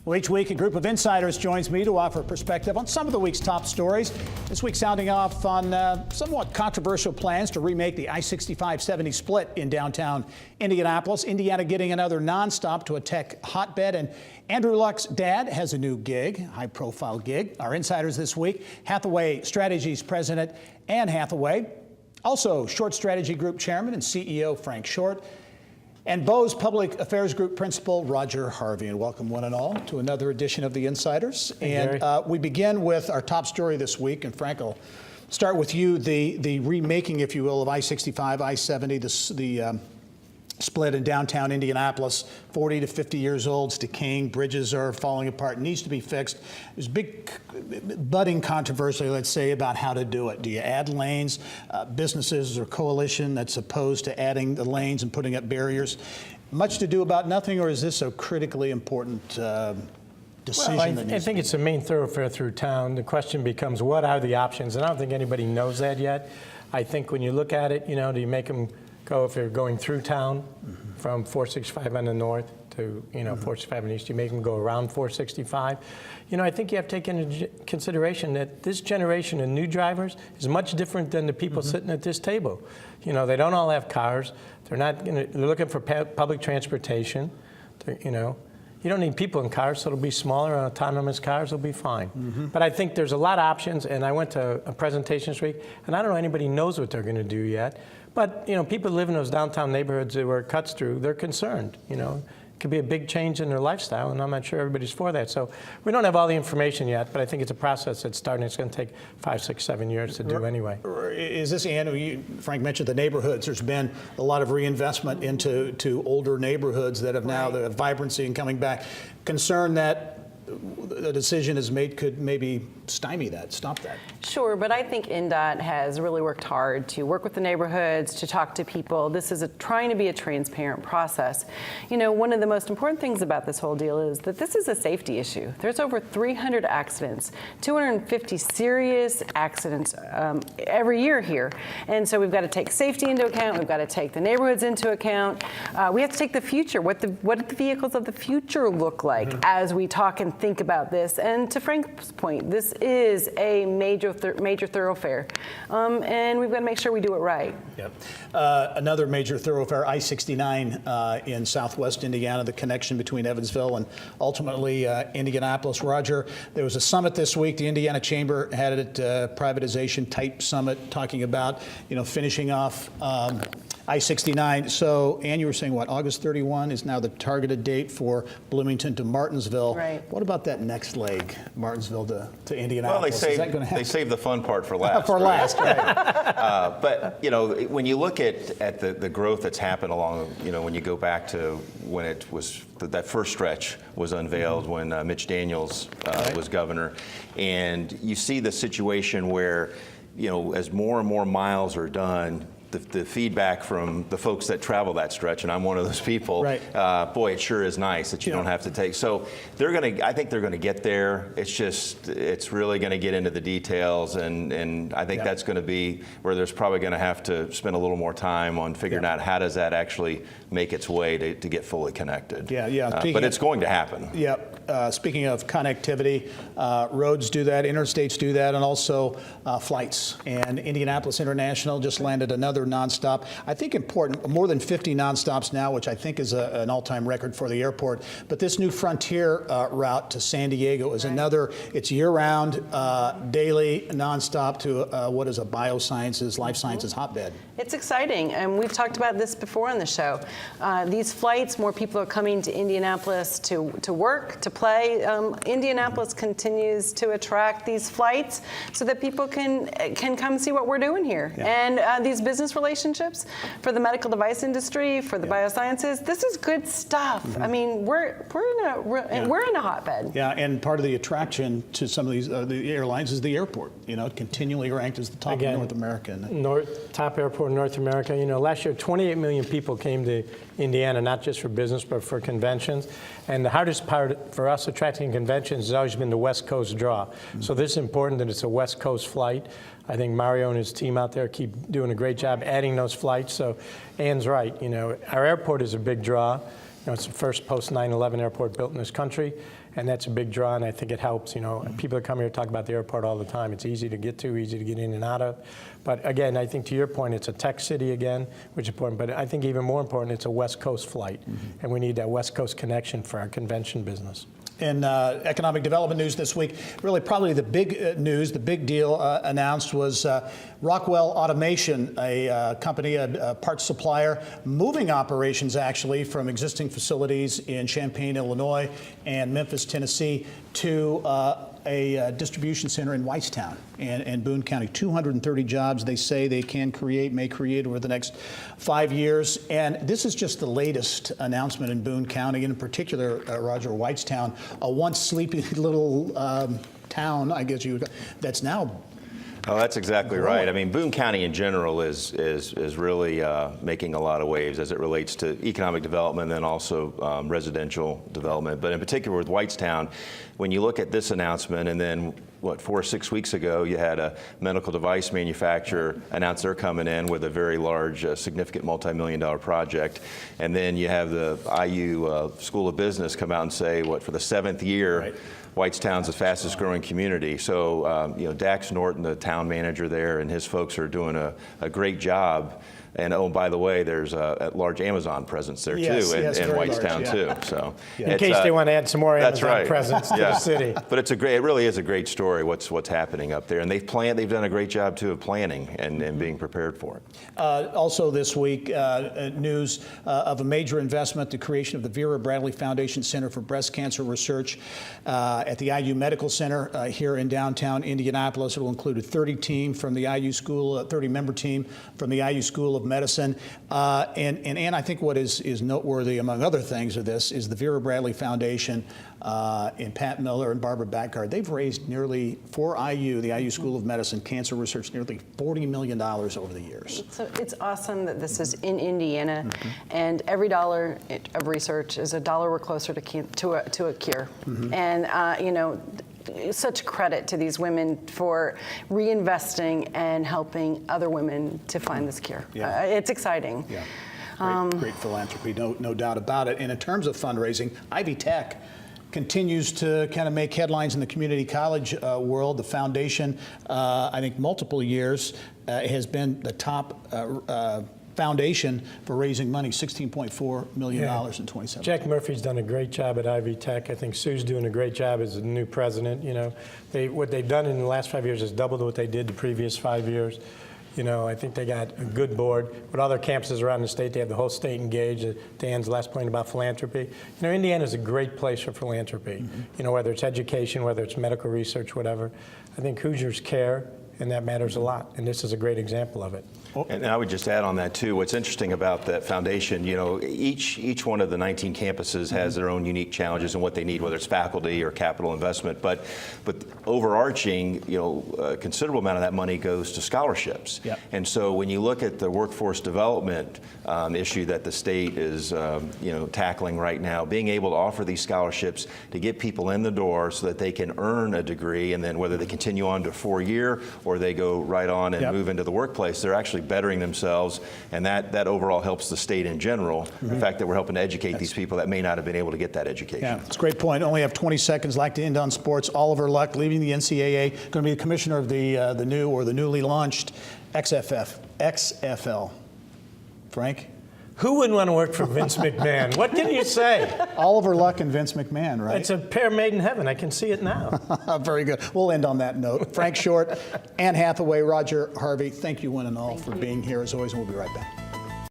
Well, each week, a group of insiders joins me to offer perspective on some of the week's top stories. This week, sounding off on somewhat controversial plans to remake the I65 I70 Split in downtown Indianapolis. Indiana getting another Nonstop to a tech hotbed. And Andrew Luck's dad has a new gig, high-profile gig. Our insiders this week, Hathaway Strategies President Ann Hathaway. Also, Short Strategy Group Chairman and CEO Frank Short. And Bose Public Affairs Group Principal Roger Harvey. And welcome one and all to another edition of the Insiders. And we begin with our top story this week. And Frank, I'll start with you. The remaking, if you will, of I65 I70, the Split in downtown Indianapolis, 40 to 50 years old, it's decaying, bridges are falling apart, needs to be fixed. There's big budding controversy, let's say, about how to do it. Do you add lanes? Businesses or coalition that's opposed to adding the lanes and putting up barriers. Much to do about nothing, or is this a critically important decision? Well, I think it's the main thoroughfare through town. The question becomes, what are the options? And I don't think anybody knows that yet. I think when you look at it, do you make them go, if you're going through town from 465 on the north to 465 on the east, you make them go around 465. I think you have to take into consideration that this generation of new drivers is much different than the people sitting at this table. They don't all have cars. They're looking for public transportation. You don't need people in cars, so it'll be smaller, autonomous cars will be fine. But I think there's a lot of options, and I went to a presentation this week, and I don't know anybody knows what they're going to do yet. But people live in those downtown neighborhoods where it cuts through, they're concerned. It could be a big change in their lifestyle, and I'm not sure everybody's for that. So we don't have all the information yet, but I think it's a process that's starting. It's going to take 5, 6, 7 years to do anyway. Is this, Ann, Frank mentioned the neighborhoods. There's been a lot of reinvestment into older neighborhoods that have now the vibrancy and coming back. Concern that the decision is made could maybe stymie that, stop that. Sure, but I think INDOT has really worked hard to work with the neighborhoods, to talk to people. This is trying to be a transparent process. One of the most important things about this whole deal is that this is a safety issue. There's over 300 accidents, 250 serious accidents every year here. And so we've got to take safety into account. We've got to take the neighborhoods into account. We have to take the future. What do the vehicles of the future look like as we talk and think about this? And to Frank's point, this is a major thoroughfare, and we've got to make sure we do it right. Yep. Another major thoroughfare, I69 in southwest Indiana, the connection between Evansville and ultimately Indianapolis. Roger, there was a summit this week. The Indiana Chamber had it, privatization type summit, talking about finishing off I69. So, Ann, you were saying what? August 31 is now the targeted date for Bloomington to Martinsville. Right. What about that next leg, Martinsville to Indianapolis? Well, they saved the fun part for last. For last, right. But when you look at the growth that's happened along, when you go back to when it was that first stretch was unveiled when Mitch Daniels was governor, and you see the situation where as more and more miles are done, the feedback from the folks that travel that stretch, and I'm one of those people, boy, it sure is nice that you don't have to take. So I think they're gonna get there. It's really gonna get into the details, and I think that's gonna be where there's probably gonna have to spend a little more time on figuring out how does that actually make its way to get fully connected. But it's going to happen. Speaking of connectivity, roads do that, interstates do that, and also flights. And Indianapolis International just landed another Nonstop. I think important, more than 50 Nonstops now, which I think is an all-time record for the airport. But this new Frontier route to San Diego is another, it's year-round, daily Nonstop to what is a biosciences, life sciences hotbed. It's exciting, and we've talked about this before on the show. These flights, more people are coming to Indianapolis to work, to play. Indianapolis continues to attract these flights so that people can come see what we're doing here. And these business relationships for the medical device industry, for the biosciences, this is good stuff. I mean, we're in a hotbed. And part of the attraction to some of these the airlines is the airport. Continually ranked as the top in North America. Top airport in North America. Last year 28 million people came to Indiana, not just for business, but for conventions. And the hardest part for us attracting conventions has always been the West Coast draw. So this is important that it's a West Coast flight. I think Mario and his team out there keep doing a great job adding those flights. So Ann's right. Our airport is a big draw. it's the first post 9/11 airport built in this country, and that's a big draw, and I think it helps. People that come here talk about the airport all the time. It's easy to get to, easy to get in and out of. But again, I think to your point, it's a tech city again, which is important. But I think even more important, it's a West Coast flight, and we need that West Coast connection for our convention business. In economic development news this week, really probably the big news, the big deal announced was Rockwell Automation, a company, a parts supplier, moving operations actually from existing facilities in Champaign, Illinois and Memphis, Tennessee to a distribution center in Whitestown and Boone County. 230 jobs they say they may create over the next 5 years. And this is just the latest announcement in Boone County, and in particular, Roger, Whitestown, a once sleepy little town, I guess that's now. Oh, that's exactly right. I mean, Boone County in general is really making a lot of waves as it relates to economic development and also residential development. But in particular with Whitestown, when you look at this announcement, and then 4 or 6 weeks ago, you had a medical device manufacturer announce they're coming in with a very large, significant multi-million-dollar project, and then you have the IU School of Business come out and say, for the 7th year. Right. Whitestown's the fastest growing community. So, Dax Norton, the town manager there, and his folks are doing a great job. And oh, by the way, there's a large Amazon presence there too, in Whitestown too. So, in case they want to add some more Amazon presence to the city. But it really is a great story. What's happening up there, and they've done a great job too of planning and being prepared for it. Also this week, news of a major investment, the creation of the Vera Bradley Foundation Center for Breast Cancer Research at the IU Medical Center here in downtown Indianapolis. It will include a 30-member team from the IU School of Medicine. And I think what is noteworthy, among other things of this, is the Vera Bradley Foundation and Pat Miller and Barbara Backgard. They've raised nearly, for IU, the IU School of Medicine, cancer research, nearly $40 million over the years. So it's awesome that this is in Indiana, and every dollar of research is a dollar we're closer to a cure. And, such credit to these women for reinvesting and helping other women to find this cure. Yeah. It's exciting. Yeah. Great philanthropy, no doubt about it. And in terms of fundraising, Ivy Tech continues to kind of make headlines in the community college world. The foundation, I think multiple years, has been the top foundation for raising money, $16.4 million in 2017. Jack Murphy's done a great job at Ivy Tech. I think Sue's doing a great job as the new president. What they've done in the last 5 years is doubled what they did the previous 5 years. I think they got a good board. With other campuses around the state, they have the whole state engaged. Dan's last point about philanthropy. Indiana's a great place for philanthropy. Whether it's education, whether it's medical research, whatever. I think Hoosiers care, and that matters a lot. And this is a great example of it. And I would just add on that too, what's interesting about that foundation, each one of the 19 campuses has their own unique challenges and what they need, whether it's faculty or capital investment, but overarching, a considerable amount of that money goes to scholarships. Yep. And so when you look at the workforce development issue that the state is tackling right now, being able to offer these scholarships to get people in the door so that they can earn a degree, and then whether they continue on to 4-year or they go right on and move into the workplace, they're actually bettering themselves, and that overall helps the state in general. The fact that we're helping to educate these people that may not have been able to get that education. Yeah, it's a great point. Only have 20 seconds. Like to end on sports. Oliver Luck leaving the NCAA, going to be the commissioner of the newly launched XFL. Frank? Who wouldn't want to work for Vince McMahon? What can you say? Oliver Luck and Vince McMahon, right? It's a pair made in heaven. I can see it now. Very good. We'll end on that note. Frank Short, Anne Hathaway, Roger Harvey, thank you one and all for being here as always, and we'll be right back.